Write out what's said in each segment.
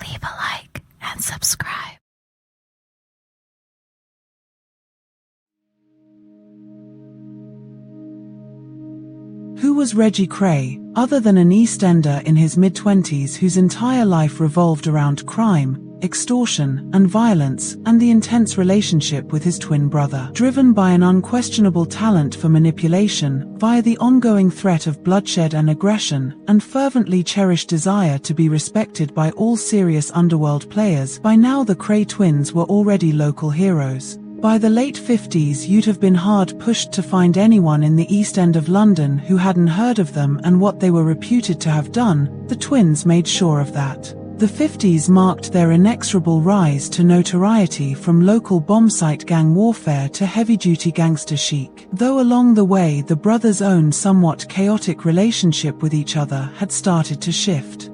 leave a like and subscribe. Who was Reggie Kray, other than an EastEnder in his mid-20s whose entire life revolved around crime, extortion, and violence, and the intense relationship with his twin brother? Driven by an unquestionable talent for manipulation, via the ongoing threat of bloodshed and aggression, and fervently cherished desire to be respected by all serious underworld players, by now the Kray twins were already local heroes. By the late 50s you'd have been hard pushed to find anyone in the East End of London who hadn't heard of them and what they were reputed to have done. The twins made sure of that. The 50s marked their inexorable rise to notoriety, from local bombsite gang warfare to heavy-duty gangster chic. Though along the way the brothers' own somewhat chaotic relationship with each other had started to shift.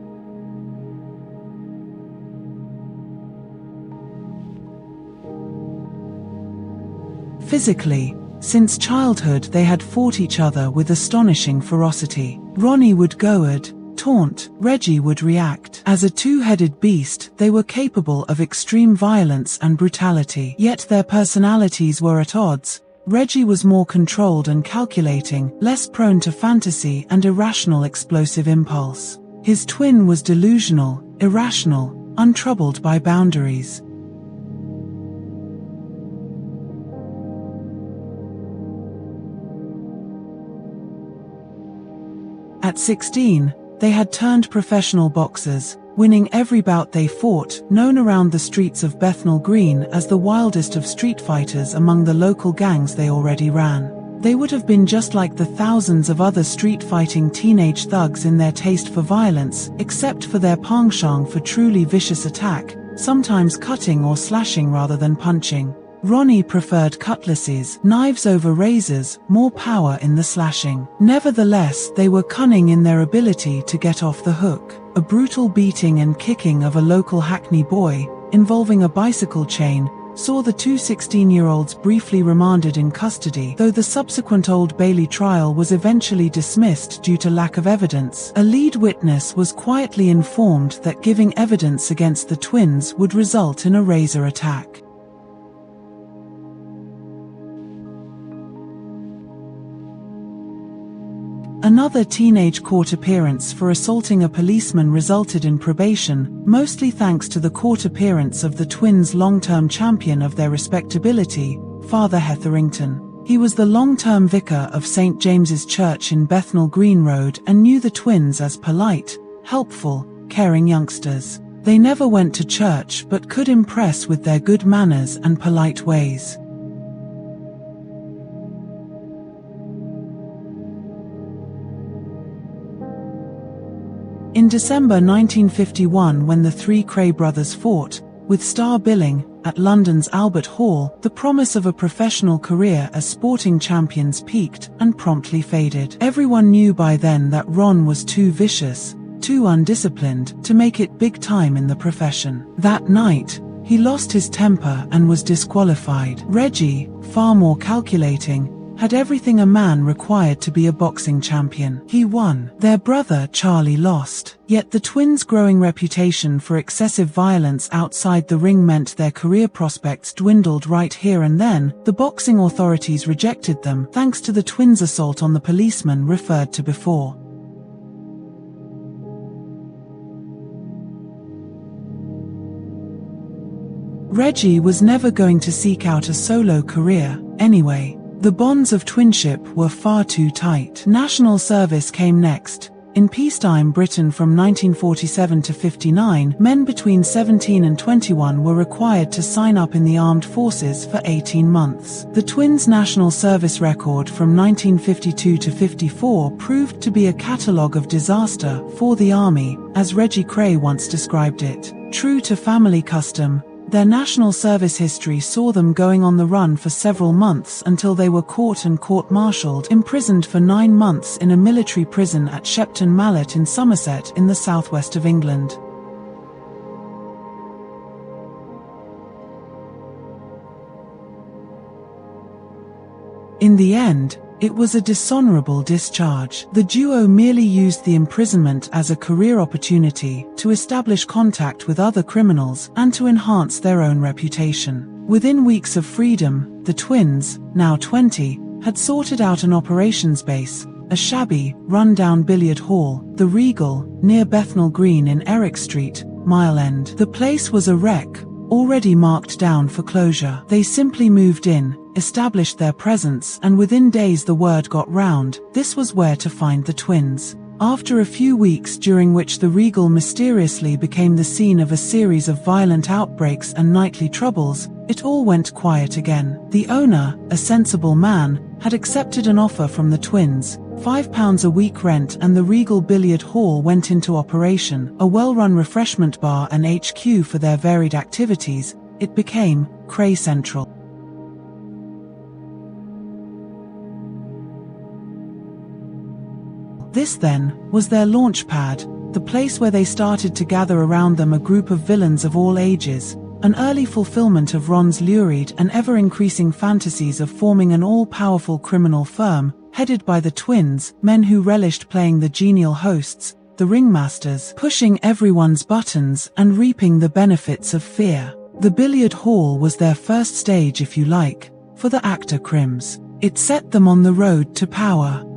Physically, since childhood they had fought each other with astonishing ferocity. Ronnie would goad, taunt, Reggie would react. As a two-headed beast, they were capable of extreme violence and brutality. Yet their personalities were at odds. Reggie was more controlled and calculating, less prone to fantasy and irrational explosive impulse. His twin was delusional, irrational, untroubled by boundaries. At 16, they had turned professional boxers, winning every bout they fought, known around the streets of Bethnal Green as the wildest of street fighters among the local gangs they already ran. They would have been just like the thousands of other street-fighting teenage thugs in their taste for violence, except for their penchant for truly vicious attack, sometimes cutting or slashing rather than punching. Ronnie preferred cutlasses, knives over razors, more power in the slashing. Nevertheless, they were cunning in their ability to get off the hook. A brutal beating and kicking of a local Hackney boy, involving a bicycle chain, saw the two 16-year-olds briefly remanded in custody, though the subsequent Old Bailey trial was eventually dismissed due to lack of evidence. A lead witness was quietly informed that giving evidence against the twins would result in a razor attack. Another teenage court appearance for assaulting a policeman resulted in probation, mostly thanks to the court appearance of the twins' long-term champion of their respectability, Father Hetherington. He was the long-term vicar of St. James's Church in Bethnal Green Road and knew the twins as polite, helpful, caring youngsters. They never went to church but could impress with their good manners and polite ways. In December 1951, when the three Kray brothers fought, with star billing, at London's Albert Hall, the promise of a professional career as sporting champions peaked and promptly faded. Everyone knew by then that Ron was too vicious, too undisciplined, to make it big time in the profession. That night, he lost his temper and was disqualified. Reggie, far more calculating, had everything a man required to be a boxing champion. He won. Their brother Charlie lost. Yet the twins' growing reputation for excessive violence outside the ring meant their career prospects dwindled right here and then. The boxing authorities rejected them, thanks to the twins' assault on the policeman referred to before. Reggie was never going to seek out a solo career, anyway. The bonds of twinship were far too tight. National service came next. In peacetime Britain from 1947 to 59, men between 17 and 21 were required to sign up in the armed forces for 18 months. The twins' national service record from 1952 to 54 proved to be a catalogue of disaster for the army, as Reggie Kray once described it. True to family custom, their national service history saw them going on the run for several months until they were caught and court-martialed, imprisoned for 9 months in a military prison at Shepton Mallet in Somerset in the southwest of England. In the end, It was a dishonorable discharge. The duo merely used the imprisonment as a career opportunity to establish contact with other criminals and to enhance their own reputation. Within weeks of freedom, the twins, now 20, had sorted out an operations base, a shabby, run-down billiard hall, the Regal, near Bethnal Green in Eric Street, Mile End. The place was a wreck, already marked down for closure. They simply moved in, established their presence, and within days the word got round, this was where to find the twins. After a few weeks during which the Regal mysteriously became the scene of a series of violent outbreaks and nightly troubles, it all went quiet again. The owner, a sensible man, had accepted an offer from the twins, £5 a week rent, and the Regal Billiard Hall went into operation, a well-run refreshment bar and HQ for their varied activities. It became Kray Central. This then was their launch pad, the place where they started to gather around them a group of villains of all ages, an early fulfillment of Ron's lurid and ever-increasing fantasies of forming an all-powerful criminal firm, headed by the twins, men who relished playing the genial hosts, the ringmasters, pushing everyone's buttons and reaping the benefits of fear. The billiard hall was their first stage, if you like, for the actor crims. It set them on the road to power.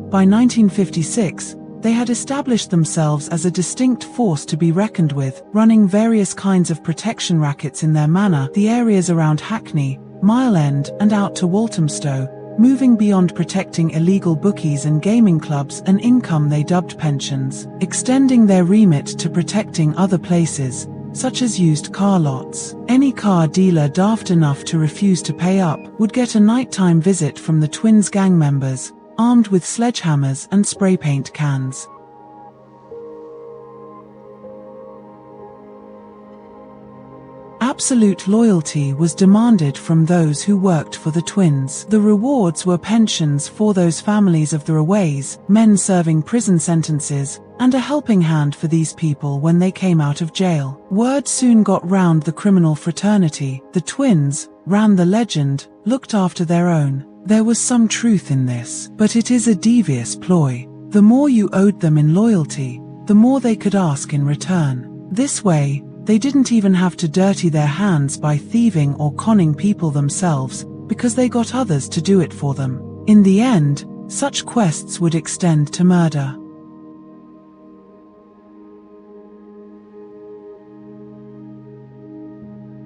By 1956, they had established themselves as a distinct force to be reckoned with, running various kinds of protection rackets in their manner, the areas around Hackney, Mile End and out to Walthamstow, moving beyond protecting illegal bookies and gaming clubs, an income they dubbed pensions, extending their remit to protecting other places, such as used car lots. Any car dealer daft enough to refuse to pay up would get a nighttime visit from the twins' gang members, armed with sledgehammers and spray paint cans. Absolute loyalty was demanded from those who worked for the twins. The rewards were pensions for those families of the runaways, men serving prison sentences, and a helping hand for these people when they came out of jail. Word soon got round the criminal fraternity. The twins, ran the legend, looked after their own. There was some truth in this, but it is a devious ploy. The more you owed them in loyalty, the more they could ask in return. This way, they didn't even have to dirty their hands by thieving or conning people themselves, because they got others to do it for them. In the end, such quests would extend to murder.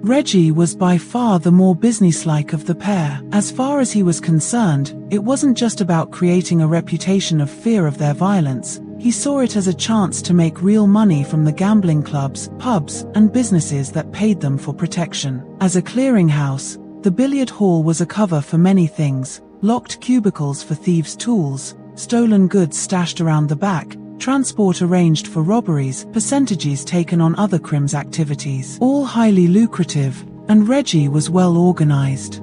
Reggie was by far the more businesslike of the pair. As far as he was concerned, it wasn't just about creating a reputation of fear of their violence. He saw it as a chance to make real money from the gambling clubs, pubs, and businesses that paid them for protection. As a clearinghouse, the billiard hall was a cover for many things: locked cubicles for thieves' tools, stolen goods stashed around the back, transport arranged for robberies, percentages taken on other crims activities. All highly lucrative, and Reggie was well organized.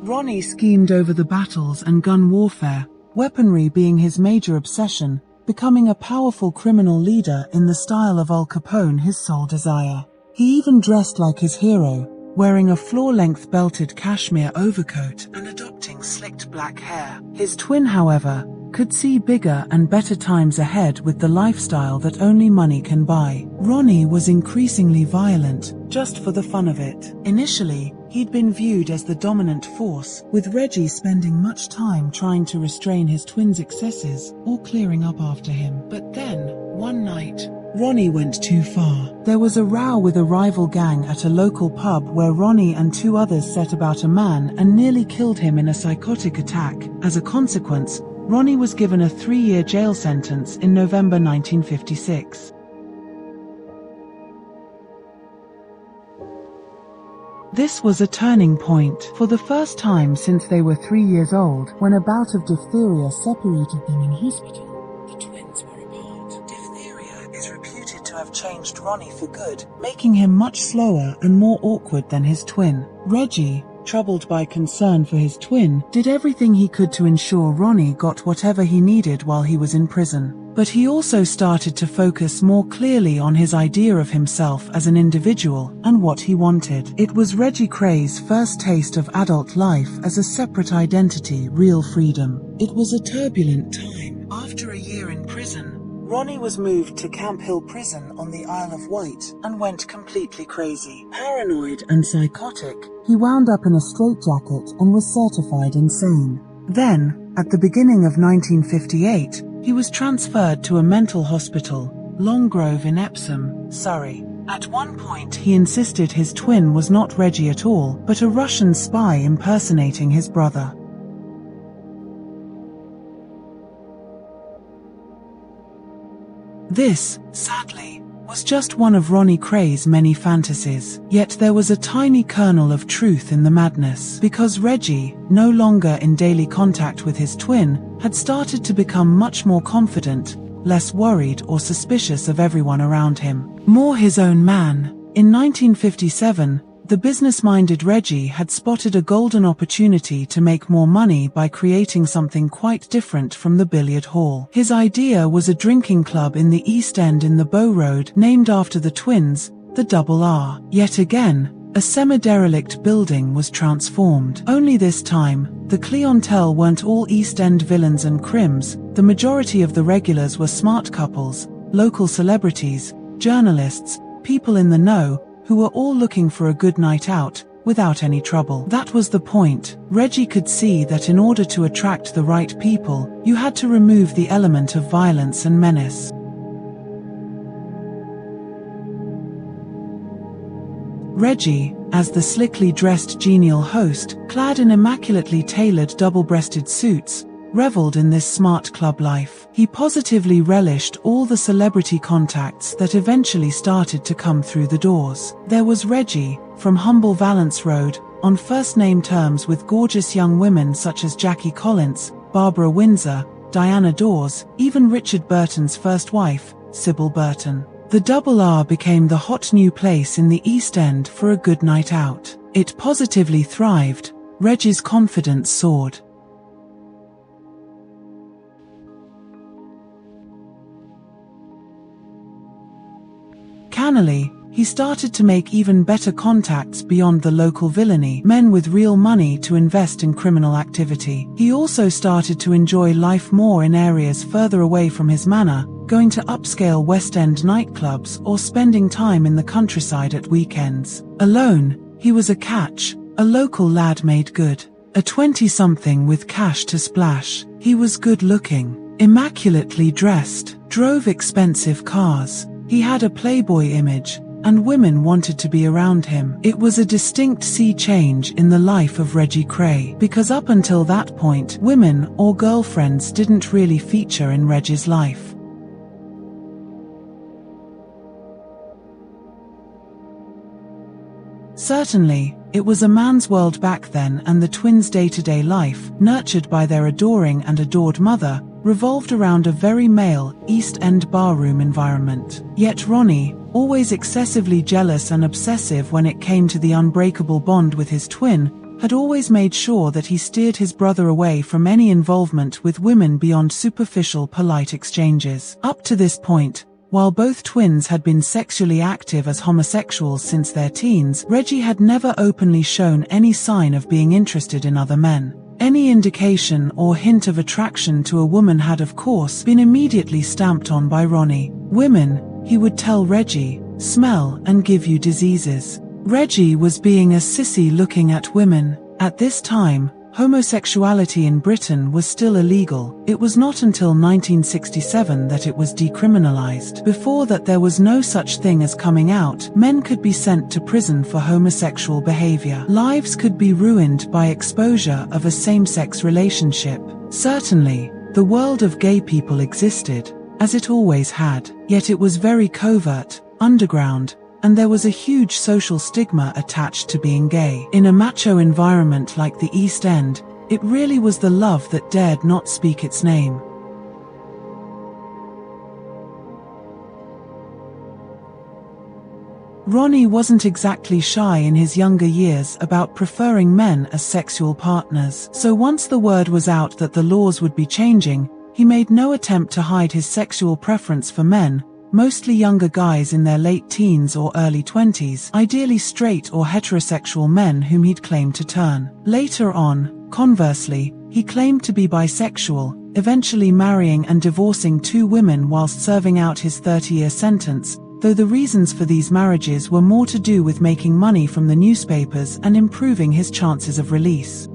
Ronnie schemed over the battles and gun warfare, weaponry being his major obsession, becoming a powerful criminal leader in the style of Al Capone, his sole desire. He even dressed like his hero, wearing a floor-length belted cashmere overcoat and adopting slicked black hair. His twin, however, could see bigger and better times ahead with the lifestyle that only money can buy. Ronnie was increasingly violent, just for the fun of it. Initially, he'd been viewed as the dominant force, with Reggie spending much time trying to restrain his twin's excesses or clearing up after him. But then, one night, Ronnie went too far. There was a row with a rival gang at a local pub where Ronnie and two others set about a man and nearly killed him in a psychotic attack. As a consequence, Ronnie was given a 3-year jail sentence in November 1956. This was a turning point. For the first time since they were 3 years old, when a bout of diphtheria separated them in hospital, the twins were apart. Diphtheria is reputed to have changed Ronnie for good, making him much slower and more awkward than his twin. Reggie, troubled by concern for his twin, did everything he could to ensure Ronnie got whatever he needed while he was in prison. But he also started to focus more clearly on his idea of himself as an individual and what he wanted. It was Reggie Krays' first taste of adult life as a separate identity, real freedom. It was a turbulent time. After a year in prison, Ronnie was moved to Camp Hill Prison on the Isle of Wight and went completely crazy. Paranoid and psychotic, he wound up in a straitjacket and was certified insane. Then, at the beginning of 1958, he was transferred to a mental hospital, Long Grove in Epsom, Surrey. At one point, he insisted his twin was not Reggie at all, but a Russian spy impersonating his brother. This, sadly, was just one of Ronnie Krays' many fantasies. Yet there was a tiny kernel of truth in the madness, because Reggie, no longer in daily contact with his twin, had started to become much more confident, less worried or suspicious of everyone around him. More his own man. In 1957, the business-minded Reggie had spotted a golden opportunity to make more money by creating something quite different from the billiard hall. His idea was a drinking club in the East End in the Bow Road, named after the twins, the Double R. Yet again, a semi-derelict building was transformed. Only this time, the clientele weren't all East End villains and crims. The majority of the regulars were smart couples, local celebrities, journalists, people in the know, who were all looking for a good night out, without any trouble. That was the point. Reggie could see that in order to attract the right people, you had to remove the element of violence and menace. Reggie, as the slickly dressed genial host, clad in immaculately tailored double-breasted suits, reveled in this smart club life. He positively relished all the celebrity contacts that eventually started to come through the doors. There was Reggie, from humble Valence Road, on first-name terms with gorgeous young women such as Jackie Collins, Barbara Windsor, Diana Dawes, even Richard Burton's first wife, Sybil Burton. The Double R became the hot new place in the East End for a good night out. It positively thrived. Reggie's confidence soared. Cannily, he started to make even better contacts beyond the local villainy, men with real money to invest in criminal activity. He also started to enjoy life more in areas further away from his manor, going to upscale West End nightclubs or spending time in the countryside at weekends. Alone, he was a catch, a local lad made good. A 20-something with cash to splash. He was good-looking, immaculately dressed, drove expensive cars. He had a playboy image, and women wanted to be around him. It was a distinct sea change in the life of Reggie Kray, because up until that point, women or girlfriends didn't really feature in Reggie's life. Certainly, it was a man's world back then, and the twins' day-to-day life, nurtured by their adoring and adored mother, revolved around a very male, East End barroom environment. Yet Ronnie, always excessively jealous and obsessive when it came to the unbreakable bond with his twin, had always made sure that he steered his brother away from any involvement with women beyond superficial polite exchanges. Up to this point, while both twins had been sexually active as homosexuals since their teens, Reggie had never openly shown any sign of being interested in other men. Any indication or hint of attraction to a woman had, of course, been immediately stamped on by Ronnie. Women, he would tell Reggie, smell and give you diseases. Reggie was being a sissy looking at women. At this time, homosexuality in Britain was still illegal. It was not until 1967 that it was decriminalized. Before that, there was no such thing as coming out. Men could be sent to prison for homosexual behavior. Lives could be ruined by exposure of a same-sex relationship. Certainly, the world of gay people existed, as it always had. Yet it was very covert, underground, and there was a huge social stigma attached to being gay. In a macho environment like the East End, it really was the love that dared not speak its name. Ronnie wasn't exactly shy in his younger years about preferring men as sexual partners. So once the word was out that the laws would be changing, he made no attempt to hide his sexual preference for men, mostly younger guys in their late teens or early 20s, ideally straight or heterosexual men whom he'd claimed to turn. Later on, conversely, he claimed to be bisexual, eventually marrying and divorcing 2 women whilst serving out his 30-year sentence, though the reasons for these marriages were more to do with making money from the newspapers and improving his chances of release.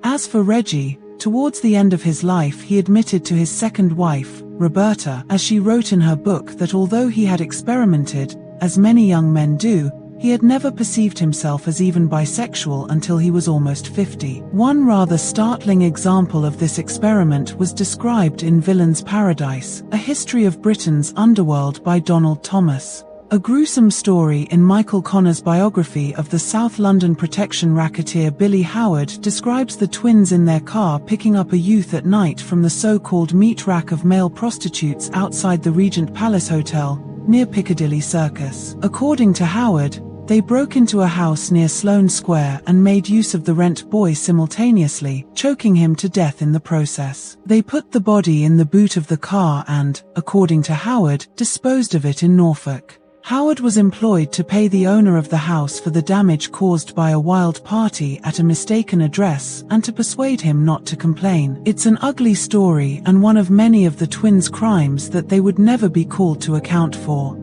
As for Reggie, towards the end of his life he admitted to his second wife, Roberta, as she wrote in her book, that although he had experimented, as many young men do, he had never perceived himself as even bisexual until he was almost 50. One rather startling example of this experiment was described in Villain's Paradise, A History of Britain's Underworld by Donald Thomas. A gruesome story in Michael Connor's biography of the South London protection racketeer Billy Howard describes the twins in their car picking up a youth at night from the so-called meat rack of male prostitutes outside the Regent Palace Hotel, near Piccadilly Circus. According to Howard, they broke into a house near Sloane Square and made use of the rent boy simultaneously, choking him to death in the process. They put the body in the boot of the car and, according to Howard, disposed of it in Norfolk. Howard was employed to pay the owner of the house for the damage caused by a wild party at a mistaken address and to persuade him not to complain. It's an ugly story and one of many of the twins' crimes that they would never be called to account for.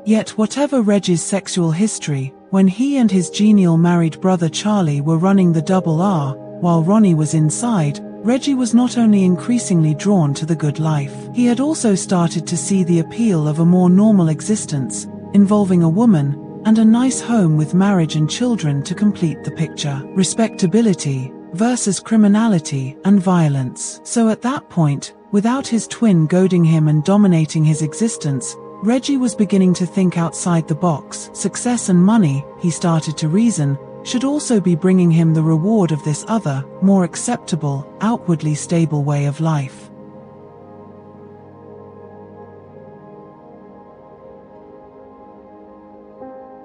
Yet whatever Reggie's sexual history, when he and his genial married brother Charlie were running the Double R, while Ronnie was inside, Reggie was not only increasingly drawn to the good life, he had also started to see the appeal of a more normal existence, involving a woman, and a nice home with marriage and children to complete the picture. Respectability versus criminality and violence. So at that point, without his twin goading him and dominating his existence, Reggie was beginning to think outside the box. Success and money, he started to reason, should also be bringing him the reward of this other, more acceptable, outwardly stable way of life.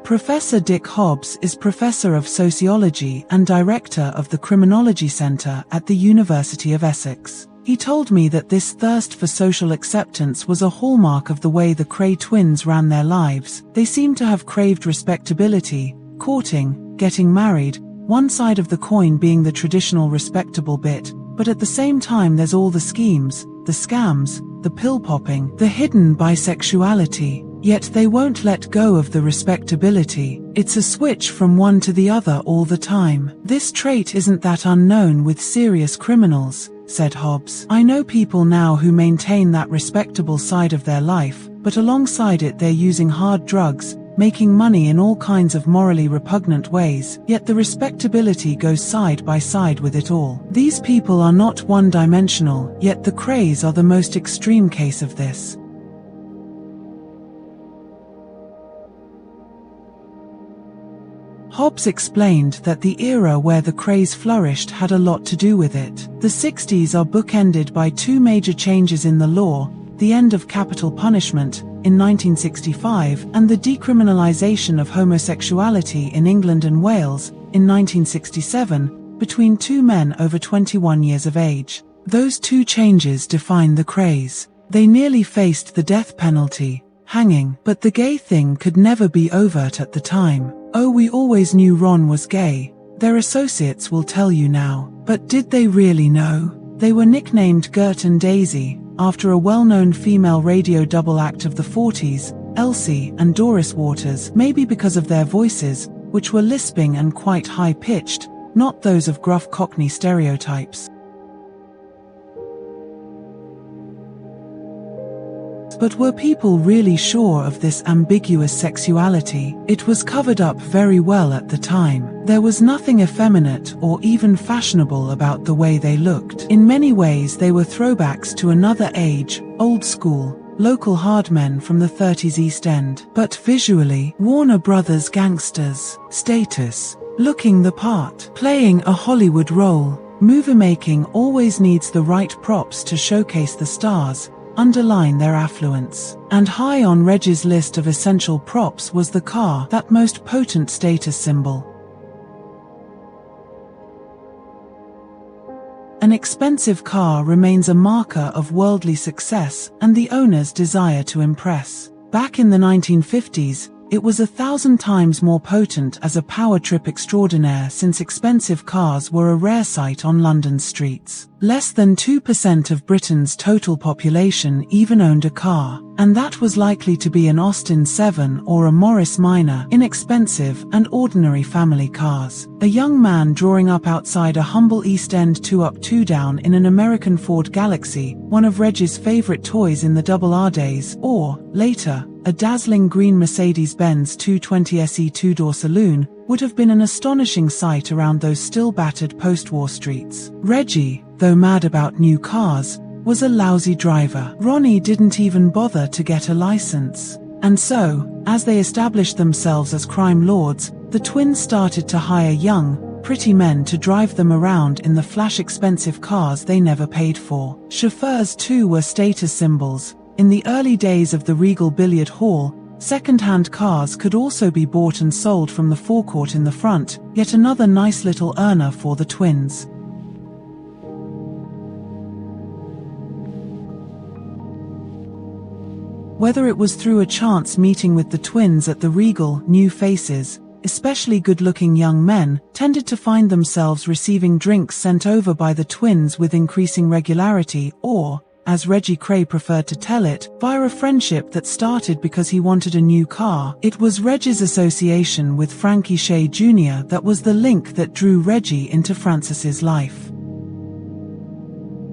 Professor Dick Hobbs is Professor of Sociology and Director of the Criminology Centre at the University of Essex. He told me that this thirst for social acceptance was a hallmark of the way the Kray twins ran their lives. They seemed to have craved respectability, courting, getting married, one side of the coin being the traditional respectable bit, but at the same time there's all the schemes, the scams, the pill popping, the hidden bisexuality. Yet they won't let go of the respectability. It's a switch from one to the other all the time. This trait isn't that unknown with serious criminals, said Hobbs. I know people now who maintain that respectable side of their life, but alongside it they're using hard drugs, making money in all kinds of morally repugnant ways, yet the respectability goes side by side with it all. These people are not one-dimensional, yet the Krays are the most extreme case of this. Hobbs explained that the era where the Krays flourished had a lot to do with it. The 60s are bookended by two major changes in the law, the end of capital punishment, in 1965, and the decriminalization of homosexuality in England and Wales, in 1967, between two men over 21 years of age. Those two changes define the Krays. They nearly faced the death penalty, hanging, but the gay thing could never be overt at the time. Oh, we always knew Ron was gay, their associates will tell you now. But did they really know? They were nicknamed Gert and Daisy, after a well-known female radio double act of the 40s, Elsie and Doris Waters, maybe because of their voices, which were lisping and quite high-pitched, not those of gruff Cockney stereotypes. But were people really sure of this ambiguous sexuality? It was covered up very well at the time. There was nothing effeminate or even fashionable about the way they looked. In many ways they were throwbacks to another age, old school, local hardmen from the 30s East End. But visually, Warner Brothers gangsters, status, looking the part, playing a Hollywood role. Movie making always needs the right props to showcase the stars, underline their affluence. And high on Reggie's list of essential props was the car, that most potent status symbol. An expensive car remains a marker of worldly success and the owner's desire to impress. Back in the 1950s, it was 1,000 times more potent as a power trip extraordinaire, since expensive cars were a rare sight on London's streets. Less than 2% of Britain's total population even owned a car, and that was likely to be an Austin 7 or a Morris Minor, inexpensive and ordinary family cars. A young man drawing up outside a humble East End 2-up 2-down in an American Ford Galaxy, one of Reggie's favorite toys in the Double R days, or, later, a dazzling green Mercedes-Benz 220 SE two-door saloon, would have been an astonishing sight around those still battered post-war streets. Reggie, though mad about new cars, was a lousy driver. Ronnie didn't even bother to get a license. And so, as they established themselves as crime lords, the twins started to hire young, pretty men to drive them around in the flash expensive cars they never paid for. Chauffeurs too were status symbols. In the early days of the Regal Billiard Hall, second-hand cars could also be bought and sold from the forecourt in the front, yet another nice little earner for the twins. Whether it was through a chance meeting with the twins at the Regal, new faces, especially good-looking young men, tended to find themselves receiving drinks sent over by the twins with increasing regularity, or, as Reggie Kray preferred to tell it, via a friendship that started because he wanted a new car. It was Reggie's association with Frankie Shay Jr. that was the link that drew Reggie into Francis's life.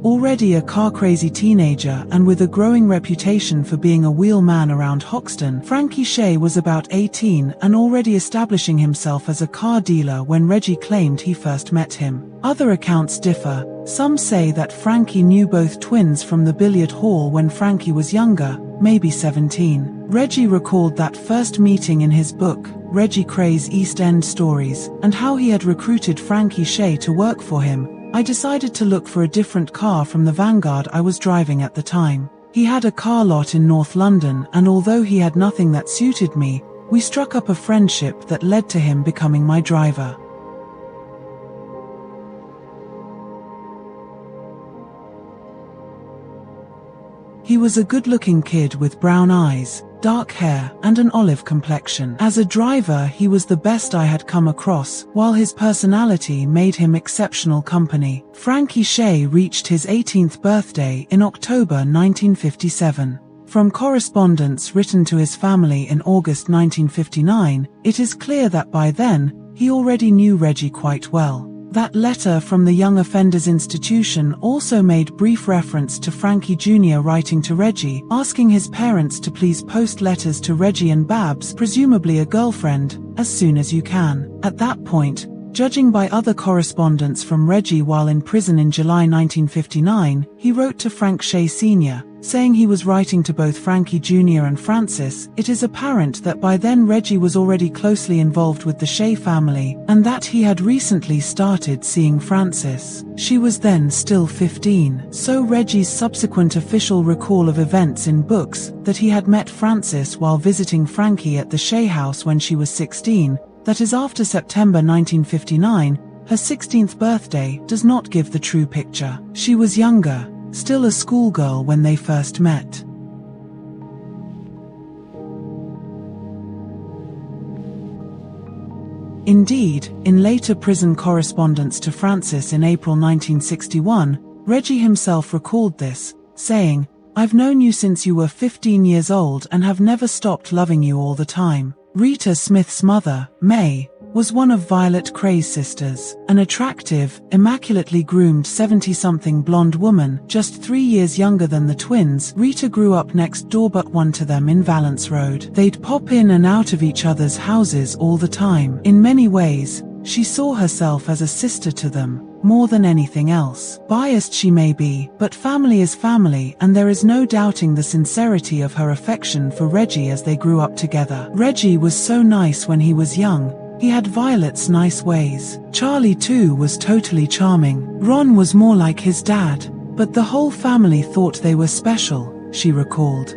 Already a car-crazy teenager and with a growing reputation for being a wheelman around Hoxton, Frankie Shay was about 18 and already establishing himself as a car dealer when Reggie claimed he first met him. Other accounts differ. Some say that Frankie knew both twins from the billiard hall when Frankie was younger, maybe 17. Reggie recalled that first meeting in his book, Reggie Kray's East End Stories, and how he had recruited Frankie Shay to work for him. I decided to look for a different car from the Vanguard I was driving at the time. He had a car lot in North London, and although he had nothing that suited me, we struck up a friendship that led to him becoming my driver. He was a good-looking kid with brown eyes, dark hair, and an olive complexion. As a driver, he was the best I had come across, while his personality made him exceptional company. Frankie Shay reached his 18th birthday in October 1957. From correspondence written to his family in August 1959, it is clear that by then, he already knew Reggie quite well. That letter from the Young Offenders Institution also made brief reference to Frankie Jr. writing to Reggie, asking his parents to please post letters to Reggie and Babs, presumably a girlfriend, as soon as you can. At that point, judging by other correspondence from Reggie while in prison in July 1959, he wrote to Frank Shay Sr., saying he was writing to both Frankie Jr. and Francis. It is apparent that by then Reggie was already closely involved with the Shay family, and that he had recently started seeing Francis. She was then still 15, so Reggie's subsequent official recall of events in books, that he had met Francis while visiting Frankie at the Shay house when she was 16, that is after September 1959, her 16th birthday, does not give the true picture. She was younger, still a schoolgirl when they first met. Indeed, in later prison correspondence to Francis in April 1961, Reggie himself recalled this, saying, "I've known you since you were 15 years old and have never stopped loving you all the time." Rita Smith's mother, May, was one of Violet Kray's sisters, an attractive, immaculately groomed 70-something blonde woman, just 3 years younger than the twins. Rita grew up next door but one to them in Valence Road. They'd pop in and out of each other's houses all the time. In many ways, she saw herself as a sister to them, more than anything else. Biased she may be, but family is family, and there is no doubting the sincerity of her affection for Reggie as they grew up together. Reggie was so nice when he was young. He had Violet's nice ways. Charlie too was totally charming. Ron was more like his dad, but the whole family thought they were special, she recalled.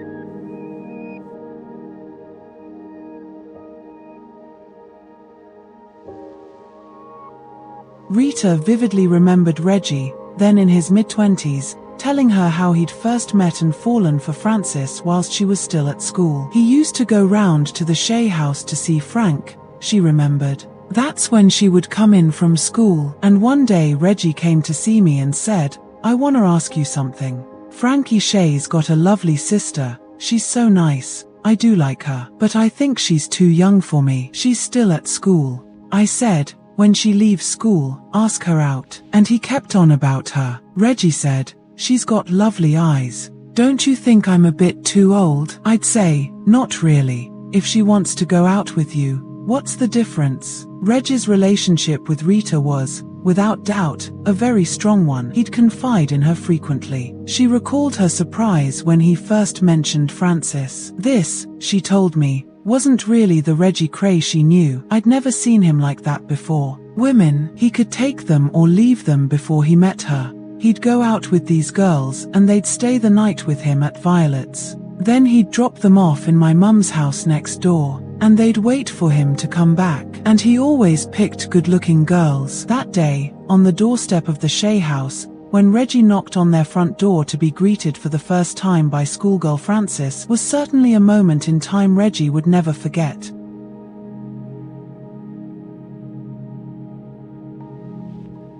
Rita vividly remembered Reggie, then in his mid-20s, telling her how he'd first met and fallen for Frances whilst she was still at school. He used to go round to the Shea house to see Frank, she remembered. That's when she would come in from school, and one day Reggie came to see me and said, "I want to ask you something. Frankie Shea's got a lovely sister, she's so nice, I do like her, but I think she's too young for me, she's still at school." I said, "When she leaves school, ask her out." And he kept on about her. Reggie said, "She's got lovely eyes. Don't you think I'm a bit too old?" I'd say, "Not really. If she wants to go out with you, what's the difference?" Reggie's relationship with Rita was, without doubt, a very strong one. He'd confide in her frequently. She recalled her surprise when he first mentioned Frances. This, she told me, wasn't really the Reggie Kray she knew. I'd never seen him like that before. Women, he could take them or leave them before he met her. He'd go out with these girls and they'd stay the night with him at Violet's. Then he'd drop them off in my mum's house next door, and they'd wait for him to come back. And he always picked good-looking girls. That day, on the doorstep of the Shea house, when Reggie knocked on their front door to be greeted for the first time by schoolgirl Frances, was certainly a moment in time Reggie would never forget.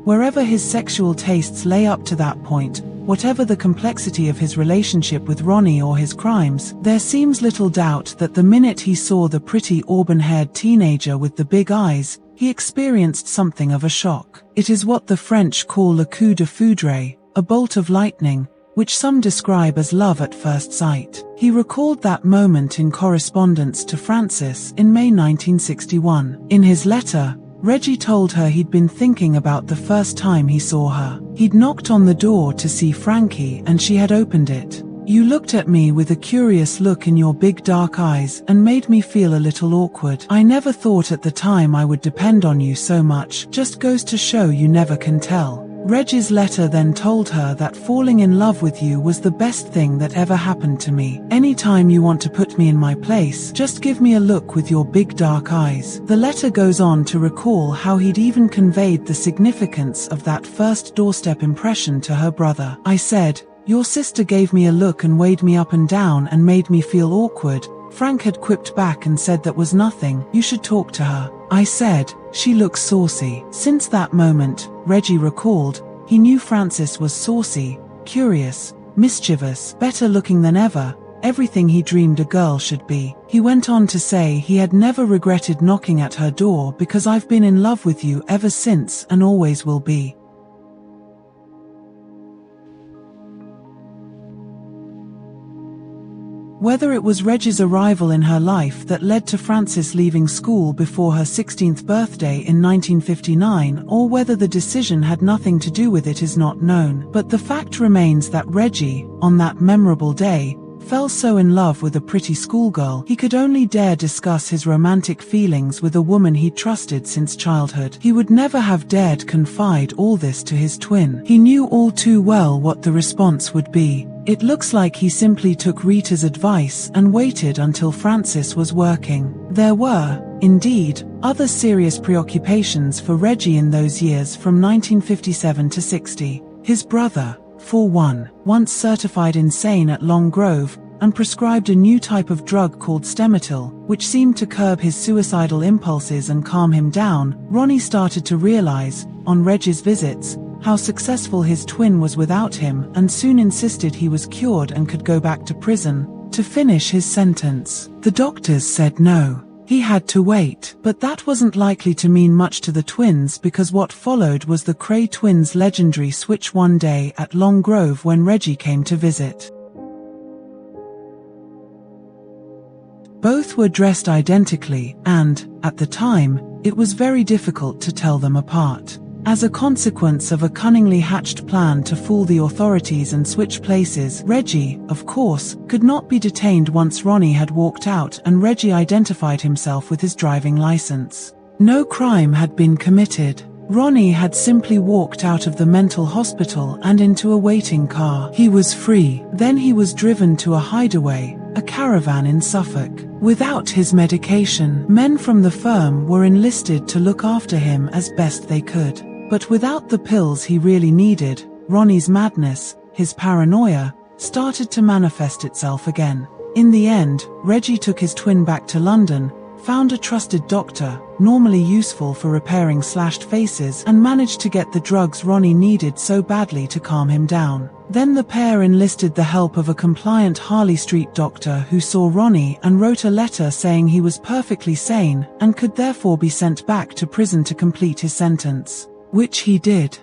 Wherever his sexual tastes lay up to that point, whatever the complexity of his relationship with Ronnie or his crimes, there seems little doubt that the minute he saw the pretty auburn-haired teenager with the big eyes, he experienced something of a shock. It is what the French call le coup de foudre, a bolt of lightning, which some describe as love at first sight. He recalled that moment in correspondence to Frances in May 1961. In his letter, Reggie told her he'd been thinking about the first time he saw her. He'd knocked on the door to see Frankie and she had opened it. "You looked at me with a curious look in your big dark eyes and made me feel a little awkward. I never thought at the time I would depend on you so much. Just goes to show you never can tell." Reggie's letter then told her that falling in love with you was the best thing that ever happened to me. "Anytime you want to put me in my place, just give me a look with your big dark eyes." The letter goes on to recall how he'd even conveyed the significance of that first doorstep impression to her brother. "I said, your sister gave me a look and weighed me up and down and made me feel awkward. Frank had quipped back and said that was nothing, you should talk to her. I said, she looks saucy." Since that moment, Reggie recalled, he knew Frances was saucy, curious, mischievous, better looking than ever, everything he dreamed a girl should be. He went on to say he had never regretted knocking at her door because I've been in love with you ever since and always will be. Whether it was Reggie's arrival in her life that led to Frances leaving school before her 16th birthday in 1959 or whether the decision had nothing to do with it is not known, but the fact remains that Reggie, on that memorable day, fell so in love with a pretty schoolgirl he could only dare discuss his romantic feelings with a woman he trusted since childhood. He would never have dared confide all this to his twin. He knew all too well what the response would be. It looks like he simply took Rita's advice and waited until Frances was working. There were, indeed, other serious preoccupations for Reggie in those years from 1957 to 60. His brother, for one, once certified insane at Long Grove, and prescribed a new type of drug called Stemetil, which seemed to curb his suicidal impulses and calm him down. Ronnie started to realize, on Reggie's visits, how successful his twin was without him and soon insisted he was cured and could go back to prison to finish his sentence. The doctors said no. He had to wait, but that wasn't likely to mean much to the twins because what followed was the Kray twins' legendary switch one day at Long Grove when Reggie came to visit. Both were dressed identically, and, at the time, it was very difficult to tell them apart. As a consequence of a cunningly hatched plan to fool the authorities and switch places, Reggie, of course, could not be detained once Ronnie had walked out and Reggie identified himself with his driving license. No crime had been committed. Ronnie had simply walked out of the mental hospital and into a waiting car. He was free. Then he was driven to a hideaway, a caravan in Suffolk. Without his medication, men from the firm were enlisted to look after him as best they could. But without the pills he really needed, Ronnie's madness, his paranoia, started to manifest itself again. In the end, Reggie took his twin back to London, found a trusted doctor, normally useful for repairing slashed faces, and managed to get the drugs Ronnie needed so badly to calm him down. Then the pair enlisted the help of a compliant Harley Street doctor who saw Ronnie and wrote a letter saying he was perfectly sane and could therefore be sent back to prison to complete his sentence, which he did.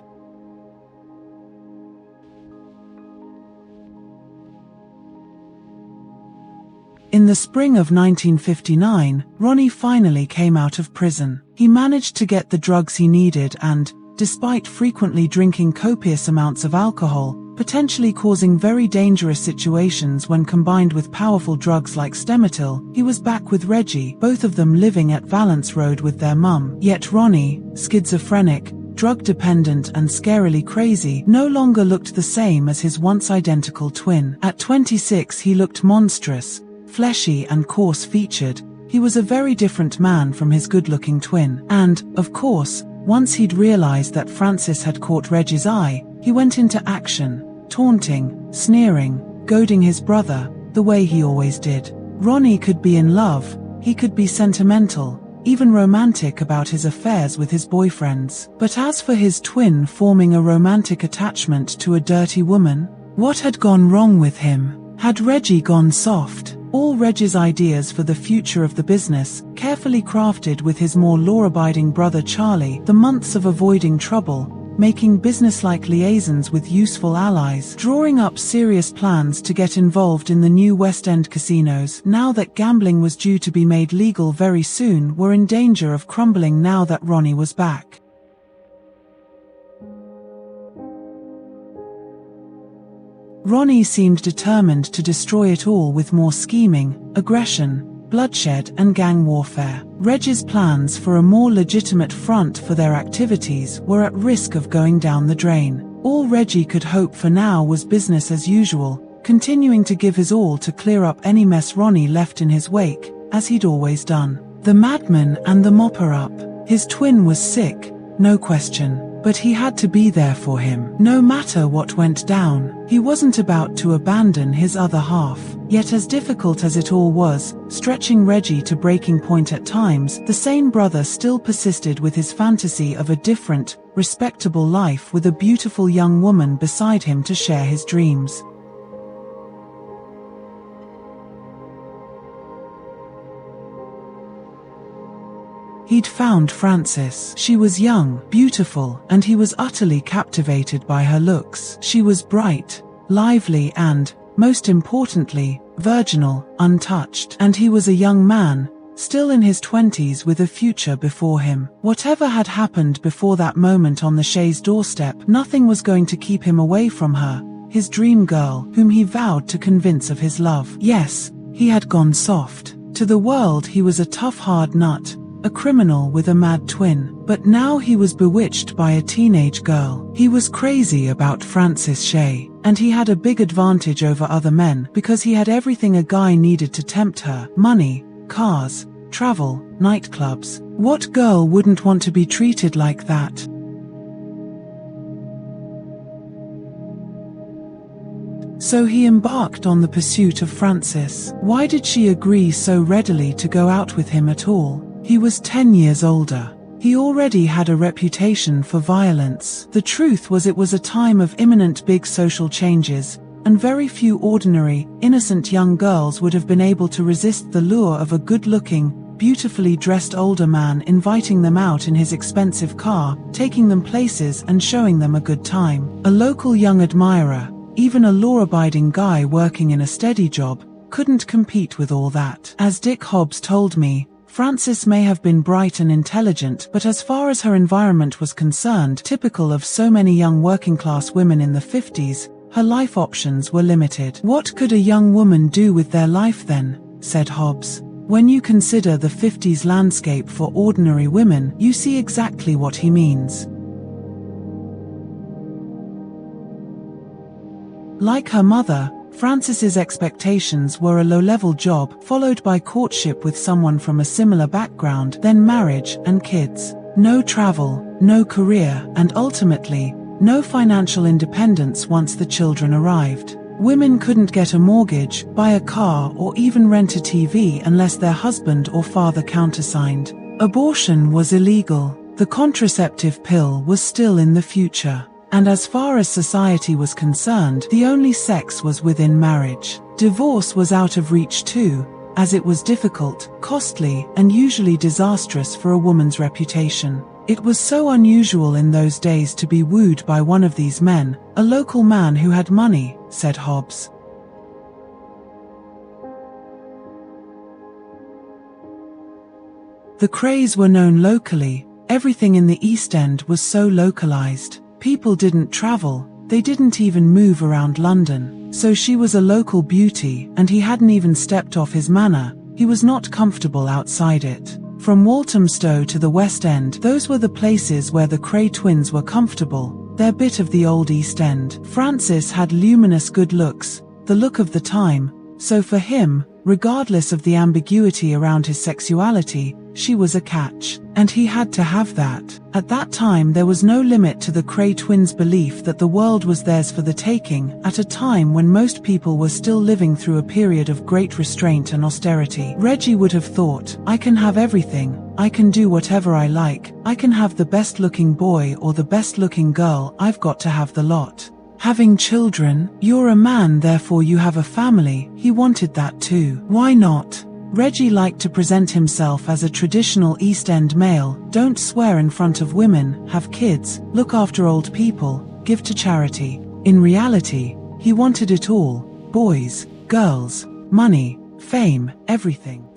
In the spring of 1959, Ronnie finally came out of prison. He managed to get the drugs he needed and, despite frequently drinking copious amounts of alcohol, potentially causing very dangerous situations when combined with powerful drugs like Stemetil, he was back with Reggie, both of them living at Valence Road with their mum. Yet Ronnie, schizophrenic, drug-dependent and scarily crazy, no longer looked the same as his once identical twin. At 26 he looked monstrous, fleshy and coarse-featured. He was a very different man from his good-looking twin. And, of course, once he'd realized that Francis had caught Reggie's eye, he went into action, taunting, sneering, goading his brother, the way he always did. Ronnie could be in love, he could be sentimental, even romantic about his affairs with his boyfriends. But as for his twin forming a romantic attachment to a dirty woman, what had gone wrong with him? Had Reggie gone soft? All Reggie's ideas for the future of the business, carefully crafted with his more law-abiding brother Charlie, the months of avoiding trouble, making business-like liaisons with useful allies, drawing up serious plans to get involved in the new West End casinos, now that gambling was due to be made legal very soon, were in danger of crumbling now that Ronnie was back. Ronnie seemed determined to destroy it all with more scheming, aggression, bloodshed and gang warfare. Reggie's plans for a more legitimate front for their activities were at risk of going down the drain. All Reggie could hope for now was business as usual, continuing to give his all to clear up any mess Ronnie left in his wake, as he'd always done. The madman and the mopper-up. His twin was sick, no question. But he had to be there for him, no matter what went down. He wasn't about to abandon his other half. Yet as difficult as it all was, stretching Reggie to breaking point at times, the sane brother still persisted with his fantasy of a different, respectable life with a beautiful young woman beside him to share his dreams. He'd found Francis. She was young, beautiful, and he was utterly captivated by her looks. She was bright, lively and, most importantly, virginal, untouched. And he was a young man, still in his 20s with a future before him. Whatever had happened before that moment on the chaise doorstep, nothing was going to keep him away from her, his dream girl, whom he vowed to convince of his love. Yes, he had gone soft. To the world he was a tough hard nut, a criminal with a mad twin. But now he was bewitched by a teenage girl. He was crazy about Francis Shay, and he had a big advantage over other men because he had everything a guy needed to tempt her: money, cars, travel, nightclubs. What girl wouldn't want to be treated like that? So he embarked on the pursuit of Francis. Why did she agree so readily to go out with him at all? He was 10 years older. He already had a reputation for violence. The truth was, it was a time of imminent big social changes, and very few ordinary, innocent young girls would have been able to resist the lure of a good-looking, beautifully dressed older man inviting them out in his expensive car, taking them places and showing them a good time. A local young admirer, even a law-abiding guy working in a steady job, couldn't compete with all that. As Dick Hobbs told me, Frances may have been bright and intelligent, but as far as her environment was concerned, typical of so many young working-class women in the 50s, her life options were limited. What could a young woman do with their life then? Said Hobbs. When you consider the 50s landscape for ordinary women, you see exactly what he means. Like her mother, Frances's expectations were a low-level job, followed by courtship with someone from a similar background, then marriage and kids. No travel, no career, and ultimately, no financial independence once the children arrived. Women couldn't get a mortgage, buy a car, or even rent a TV unless their husband or father countersigned. Abortion was illegal. The contraceptive pill was still in the future. And as far as society was concerned, the only sex was within marriage. Divorce was out of reach too, as it was difficult, costly, and usually disastrous for a woman's reputation. It was so unusual in those days to be wooed by one of these men, a local man who had money, said Hobbs. The Krays were known locally. Everything in the East End was so localized. People didn't travel, they didn't even move around London. So she was a local beauty, and he hadn't even stepped off his manor. He was not comfortable outside it. From Walthamstow to the West End, those were the places where the Kray twins were comfortable, their bit of the old East End. Frances had luminous good looks, the look of the time, so for him, regardless of the ambiguity around his sexuality, she was a catch. And he had to have that. At that time there was no limit to the Kray twins' belief that the world was theirs for the taking, at a time when most people were still living through a period of great restraint and austerity. Reggie would have thought, I can have everything, I can do whatever I like, I can have the best looking boy or the best looking girl, I've got to have the lot. Having children, you're a man therefore you have a family, he wanted that too. Why not? Reggie liked to present himself as a traditional East End male, don't swear in front of women, have kids, look after old people, give to charity. In reality, he wanted it all, boys, girls, money, fame, everything.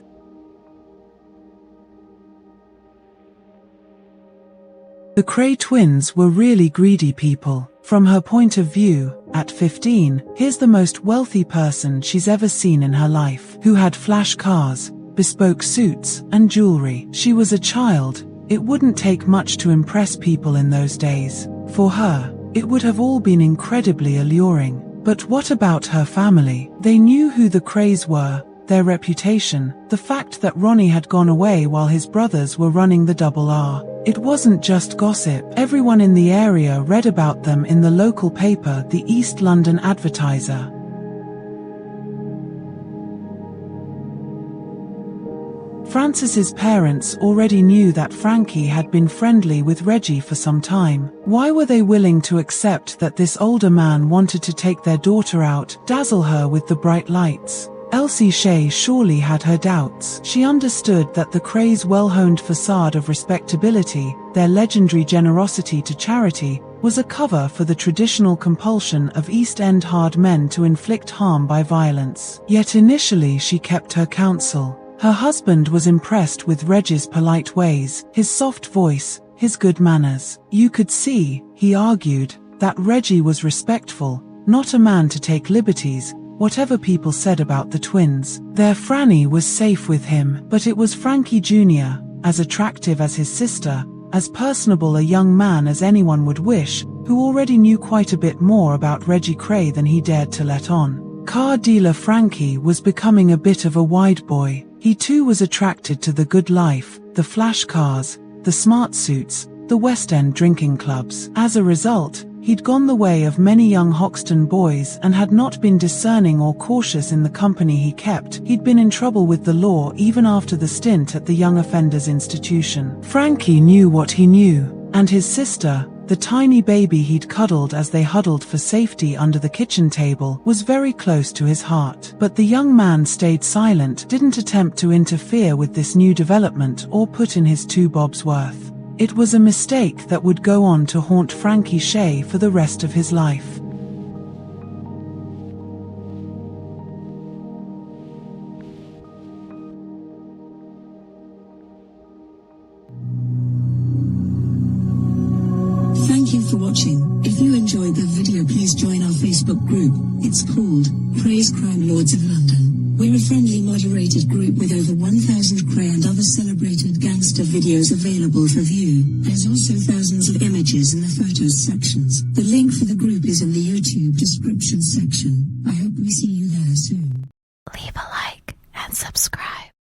The Kray twins were really greedy people. From her point of view, at 15, here's the most wealthy person she's ever seen in her life, who had flash cars, bespoke suits, and jewelry. She was a child. It wouldn't take much to impress people in those days. For her, it would have all been incredibly alluring. But what about her family? They knew who the Krays were, their reputation, the fact that Ronnie had gone away while his brothers were running the Double R. It wasn't just gossip. Everyone in the area read about them in the local paper, the East London Advertiser. Frances's parents already knew that Frankie had been friendly with Reggie for some time. Why were they willing to accept that this older man wanted to take their daughter out, dazzle her with the bright lights? Elsie Shea surely had her doubts. She understood that the Krays' well-honed facade of respectability, their legendary generosity to charity, was a cover for the traditional compulsion of East End hard men to inflict harm by violence. Yet initially she kept her counsel. Her husband was impressed with Reggie's polite ways, his soft voice, his good manners. You could see, he argued, that Reggie was respectful, not a man to take liberties, whatever people said about the twins. Their Franny was safe with him, but it was Frankie Jr., as attractive as his sister, as personable a young man as anyone would wish, who already knew quite a bit more about Reggie Kray than he dared to let on. Car dealer Frankie was becoming a bit of a wide boy. He too was attracted to the good life, the flash cars, the smart suits, the West End drinking clubs. As a result, he'd gone the way of many young Hoxton boys and had not been discerning or cautious in the company he kept. He'd been in trouble with the law even after the stint at the Young Offenders Institution. Frankie knew what he knew, and his sister, the tiny baby he'd cuddled as they huddled for safety under the kitchen table, was very close to his heart. But the young man stayed silent, didn't attempt to interfere with this new development or put in his 2 bobs worth. It was a mistake that would go on to haunt Frankie Shea for the rest of his life. Thank you for watching. If you enjoyed the video, please join our Facebook group. It's called Krays Crime Lords of London. We're a friendly moderated group with over 1,000 Kray and other celebrated gangster videos available for view. There's also thousands of images in the photos sections. The link for the group is in the YouTube description section. I hope we see you there soon. Leave a like and subscribe.